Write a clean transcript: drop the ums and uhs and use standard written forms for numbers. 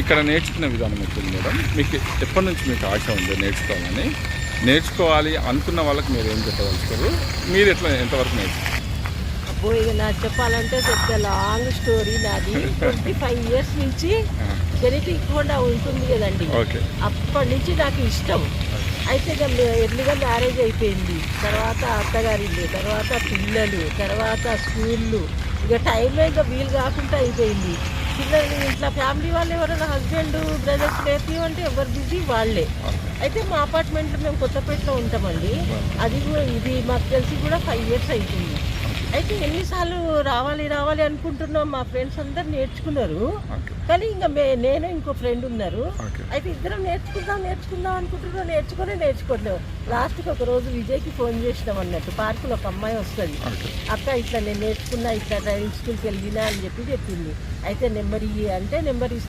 ఇక్కడ నేర్చుకునే విధానం ఎట్లుంది మేడం? మీకు ఎప్పటి నుంచి మీకు ఆశ ఉంది నేర్చుకోవాలని? నేర్చుకోవాలి అనుకున్న వాళ్ళకి మీరు ఏం చెప్పదలుచుకోరు? మీరు ఎట్లా ఎంతవరకు నేర్చుకోవాలి? అబ్బో ఇక నాకు చెప్పాలంటే పెద్ద లాంగ్ స్టోరీ నాది. 25 years నుంచి జెనెటిక్ హోండా ఉంటుంది కదండి, ఓకే. అప్పటి నుంచి నాకు ఇష్టం. అయితే ఇక ఎర్లీగా మ్యారేజ్ అయిపోయింది, తర్వాత అత్తగారిల్లు, తర్వాత పిల్లలు, తర్వాత స్కూళ్ళు, ఇక టైంలో ఇక వీలు కాకుండా అయిపోయింది. పిల్లలు ఇంట్లో ఫ్యామిలీ వాళ్ళు ఎవరైనా హస్బెండ్ బ్రదర్స్ నేర్పిమంటే ఎవరు బిజీ వాళ్ళే. అయితే మా అపార్ట్మెంట్లో మేము కొత్తపేటలో ఉంటామండి. అది కూడా ఇది మాకు తెలిసి కూడా 5 years అవుతుంది. అయితే ఎన్నిసార్లు రావాలి రావాలి అనుకుంటున్నాం, మా ఫ్రెండ్స్ అందరు నేర్చుకున్నారు. కానీ ఇంకా నేను ఇంకో ఫ్రెండ్ ఉన్నారు. అయితే ఇద్దరం నేర్చుకుందాం అనుకుంటున్నాం, నేర్చుకోలేవు. లాస్ట్కి ఒక రోజు విజయ్కి ఫోన్ చేసినాం అన్నట్టు, పార్కులో ఒక అమ్మాయి వస్తుంది, అక్క ఇట్లా నేను నేర్చుకున్నా, ఇట్లా డ్రైవింగ్ స్కూల్కి వెళ్ళినా అని చెప్పింది. అయితే నెంబర్ ఇయ్యి అంటే నెంబర్